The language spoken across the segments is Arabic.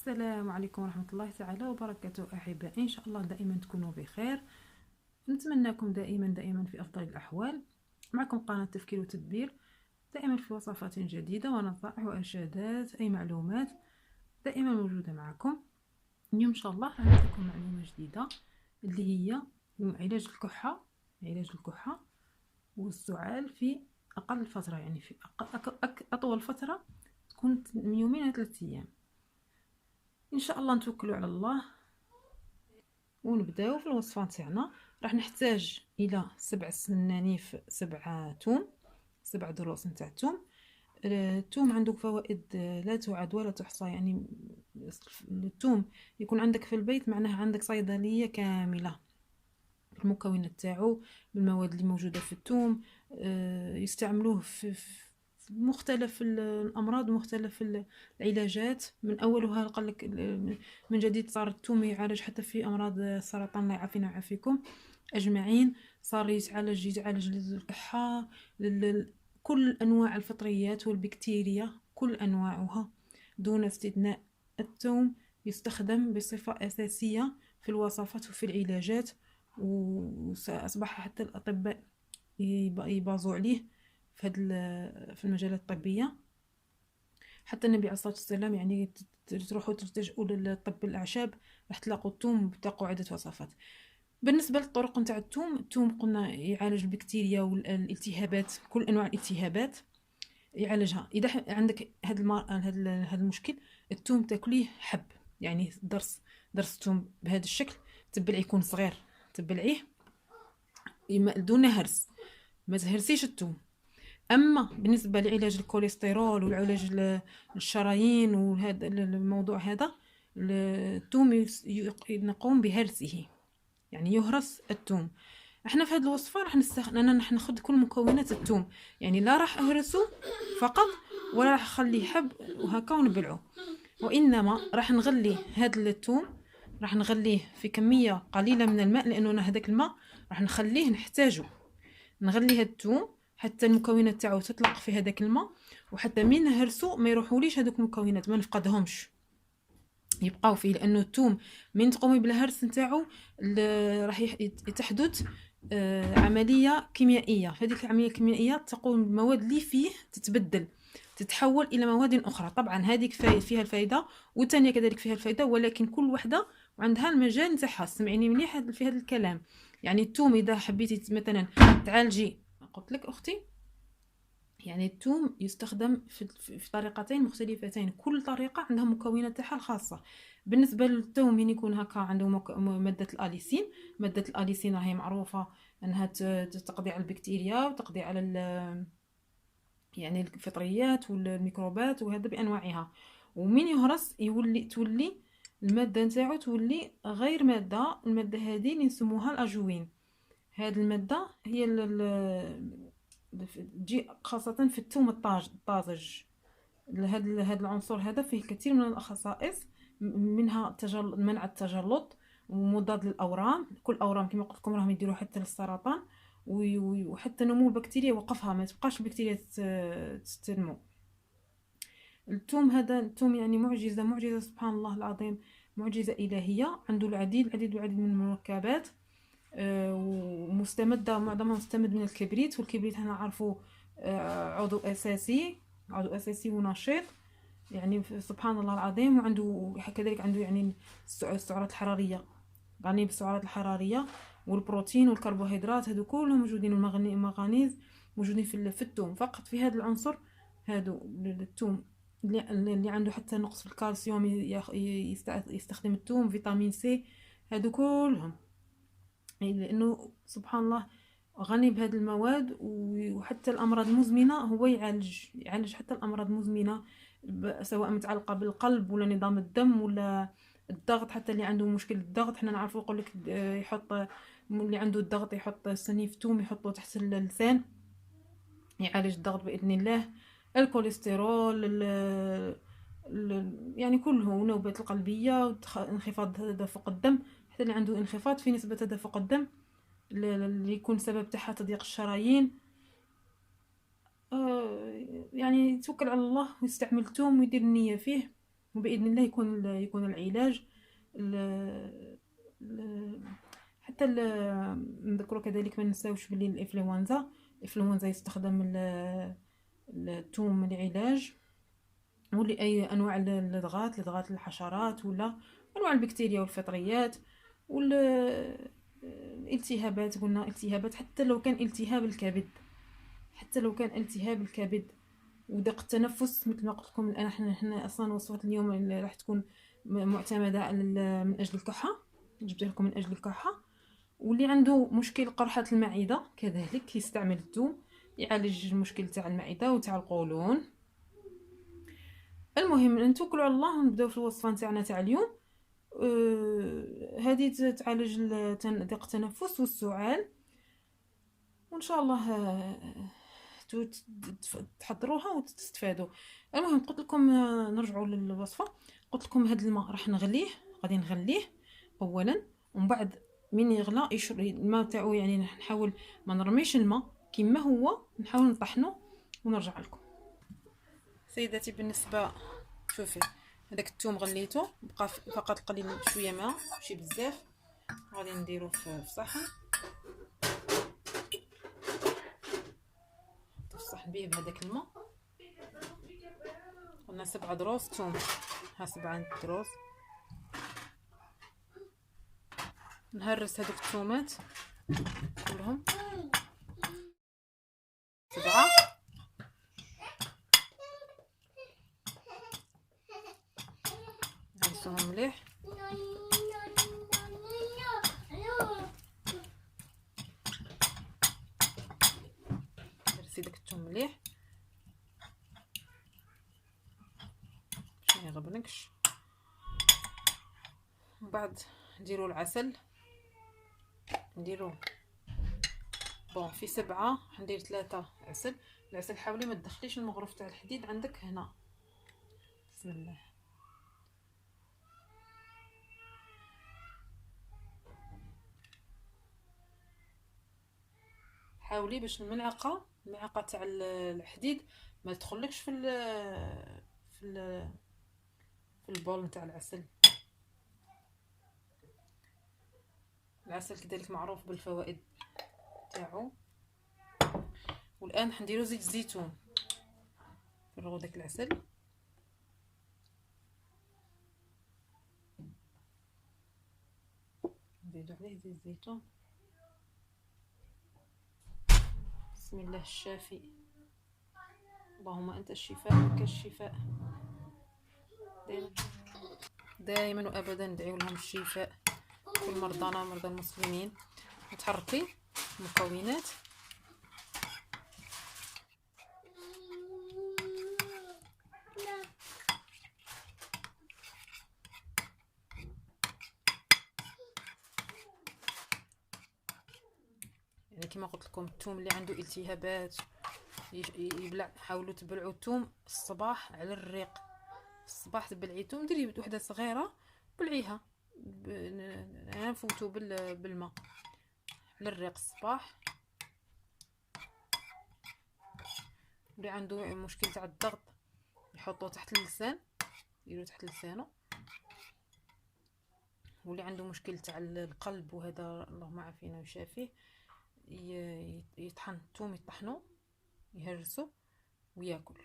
السلام عليكم ورحمة الله تعالى وبركاته أحبائي، إن شاء الله دائما تكونوا بخير. نتمنىكم دائما في أفضل الأحوال. معكم قناة تفكير وتدبير، دائما في وصفات جديدة ونصائح وإرشادات أي معلومات دائما موجودة معكم. اليوم إن شاء الله راح نعطيكم معلومة جديدة اللي هي علاج الكحة والسعال في أقل فترة، يعني في أطول فترة تكون من يومين إلى 3 أيام. ان شاء الله نتوكلوا على الله ونبداو في الوصفه تاعنا. راح نحتاج الى 7 سنانيف، 7 توم، 7 ضروس نتاع الثوم. الثوم عنده فوائد لا تعد ولا تحصى، يعني الثوم يكون عندك في البيت معناها عندك صيدليه كامله المكونات تاعو بالمواد اللي موجوده في الثوم. يستعملوه في مختلف الامراض ومختلف العلاجات. من اولها قال لك من جديد صار الثوم يعالج حتى في امراض السرطان، الله يعافينا ويعافيكم اجمعين. صار يعالج الكحه، كل انواع الفطريات والبكتيريا كل انواعها دون استثناء. الثوم يستخدم بصفه اساسيه في الوصفات وفي العلاجات، وأصبح حتى الأطباء يبازوا عليه في المجالات الطبية. حتى النبي عليه الصلاة والسلام يعني تروحوا تلتجئوا للطب الأعشاب راح تلاقوا الثوم بتلاقوا عدة وصفات. بالنسبة للطرق نتاع الثوم قلنا يعالج البكتيريا والالتهابات، كل أنواع الالتهابات يعالجها. إذا عندك هذا المشكل، الثوم تاكليه حب، يعني درس الثوم بهذا الشكل، تبلعيه يكون صغير، تبلعيه دون هرس، ما تهرسيش الثوم. اما بالنسبه لعلاج الكوليسترول وعلاج الشرايين وهذا الموضوع هذا، الثوم نقوم بهرسه، يعني يهرس الثوم. احنا في هذه الوصفه راح ناخذ كل مكونات الثوم، يعني لا راح اهرسه فقط ولا راح اخليه حب وهكا ونبلعه، وانما راح نغلي هذا الثوم، راح نغليه في كميه قليله من الماء، لانه هذاك الماء راح نخليه نحتاجه. نغلي هاد الثوم حتى المكونات تاعو تطلق في هذاك الماء، وحتى من نهرسو ما يروحوليش هذوك المكونات، ما نفقدهمش، يبقاو فيه. لانه الثوم من تقومي بالهرس نتاعو راح تحدث عمليه كيميائيه. هذيك العمليه الكيميائيه تقوم المواد اللي فيه تتحول الى مواد اخرى. طبعا هذيك فيها الفائده، والثانيه كذلك فيها الفائده، ولكن كل وحده وعندها المجال نتاعها. سمعيني مليح في هذا الكلام. يعني الثوم اذا حبيتي مثلا تعالجي، قلت لك اختي، يعني الثوم يستخدم في طريقتين مختلفتين، كل طريقه عندها مكونات تاعها الخاصه. بالنسبه للثوم من يكون هكا عنده ماده الاليسين. ماده الاليسين راهي معروفه انها تقضي على البكتيريا وتقضي على يعني الفطريات والميكروبات وهذا بانواعها. ومن يهرس تولي الماده نتاعو تولي غير ماده. الماده هذه اللي نسموها الاجوين. هذه الماده هي تجي خاصه في الثوم الطازج. هذا العنصر هذا فيه كثير من الخصائص، منها منع التجلط ومضاد للاورام. كل اورام كما قلت لكم راهم يديروا حتى للسرطان، وحتى نمو البكتيريا وقفها، ما تبقاش البكتيريا تنمو. الثوم يعني معجزه سبحان الله العظيم، معجزه الهيه. عنده العديد من المركبات، ومستمده، معظمها مستمد من الكبريت، والكبريت هنا عارفوا عضو اساسي ونشيط، يعني سبحان الله العظيم. وعنده كذلك عنده يعني السعرات الحراريه، غني بالسعرات الحراريه والبروتين والكربوهيدرات، هادو كلهم موجودين، والمغنيز موجودين في الثوم. فقط في هذا العنصر هادو الثوم اللي عنده حتى نقص في الكالسيوم يستخدم الثوم، فيتامين سي، هادو كلهم، لانه سبحان الله غني بهذه المواد. وحتى الامراض المزمنه هو يعالج حتى الامراض المزمنه، سواء متعلقه بالقلب ولا نظام الدم ولا الضغط. حتى اللي عنده مشكل الضغط حنا نعرفوا، يقول لك يحط اللي عنده الضغط يحط سنيف ثوم يحطه تحت اللسان، يعالج الضغط باذن الله. الكوليسترول، يعني كله، نوبات القلبيه، انخفاض تدفق الدم. حتى اللي عنده انخفاض في نسبه تدفق الدم اللي يكون سبب تاعها تضييق الشرايين، يعني يتوكل على الله ويستعمل الثوم ويدير النية فيه وباذن الله يكون العلاج ال- حتى نذكروا كذلك ما ننساوش بلي الانفلونزا يستخدم الثوم لعلاج، ولأي أنواع لدغات الحشرات ولا أنواع البكتيريا والفطريات والالتهابات. قلنا التهابات، حتى لو كان التهاب الكبد وضيق التنفس. مثل ما قلت لكم الآن احنا أصلا وصفات اليوم اللي راح تكون معتمدة من أجل الكحة، جبت لكم من أجل الكحة. واللي عنده مشكل قرحة المعدة كذلك يستعمل الثوم يعالج المشكل تاع المعدة وتاع القولون. المهم نتوكلوا على الله ونبداو في الوصفه نتاعنا تاع اليوم. هذه تعالج ضيق التنفس والسعال، وان شاء الله تحضروها وتستفادوا. المهم قلت لكم نرجعوا للوصفه. قلت لكم هذا الماء راح غادي نغليه اولا، ومن بعد من يغلى الماء تاعو، يعني نحاول ما نرميش الماء كما هو، نحاول نطحنه ونرجع لكم. سيداتي بالنسبه شوفي هذاك الثوم غليته، بقى فقط قليل شويه ماء ماشي بزاف. غادي نديرو في صحن، في الصحن به بهذاك الماء. قلنا 7 دروس ثوم، ها 7 دروس. نهرس هذوك الثومات كلهم 7. نهرسوهم مليح. هرسي داك الثوم مليح باش ما يغبنكش. من بعد نديرو العسل، نديرو بون في 7 حندير 3 عسل. العسل حاولي ما تدخليش المغروف تاع الحديد عندك هنا. بسم الله. حاولي باش الملعقه تاع الحديد ما تدخلكش في البول نتاع العسل. العسل كذلك معروف بالفوائد تاعو. والان حنديرو زيت الزيتون، نفرغوا داك العسل. نزيدو عليه زيت الزيتون. بسم الله الشافي، اللهم انت الشفاء وك الشفاء. دائما وابدا ندعيو لهم الشفاء كل مرضانا مرضى المسلمين. تحركي المكونات. يعني كما قلت لكم الثوم اللي عنده التهابات يبلع، حاولوا تبلعوا الثوم الصباح على الريق. الصباح تبلعي ثوم، ديري وحده صغيره بلعيها نفوتوا بالماء على الريق الصباح. اللي عنده مشكل تاع الضغط يحطوه تحت اللسان، يديروا تحت لسانه. واللي عنده مشكل تاع القلب وهذا اللهم عافينا ويشافيه، يطحن الثوم، يطحنوا يهرسوا وياكل،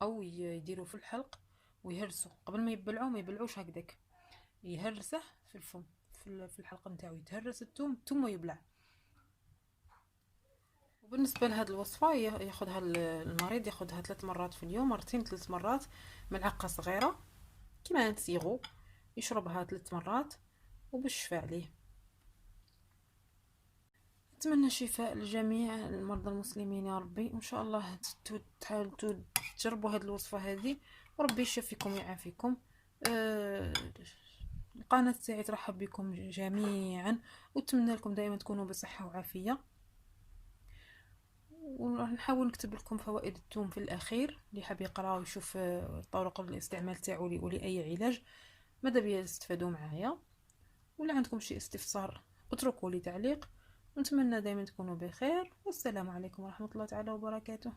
او يديروا في الحلق ويهرسوا قبل ما يبلعوه. ما يبلعوش هكذاك، يهرسه في الفم في الحلقه نتاعو، يتهرس الثوم ثم يبلع. وبالنسبه لهذه الوصفه ياخذها المريض، ياخذها 3 مرات في اليوم، مرتين 3 مرات، ملعقه صغيره كما نسيغو، يشربها 3 مرات وبالشفاء عليه. نتمنى الشفاء لجميع المرضى المسلمين يا ربي. ان شاء الله تحاولوا تجربوا هذه الوصفه هذه، وربي يشفيكم ويعافيكم. القناه تاعي ترحب بكم جميعا، واتمنى لكم دائما تكونوا بصحه وعافيه. ونحاول نكتب لكم فوائد الثوم في الاخير، اللي حاب يقرا ويشوف طرق الاستعمال تاعو ولاي علاج ماذا بيا تستفادوا معايا. ولا عندكم شي استفسار اتركوا لي تعليق. نتمنى دائما تكونوا بخير، والسلام عليكم ورحمه الله تعالى وبركاته.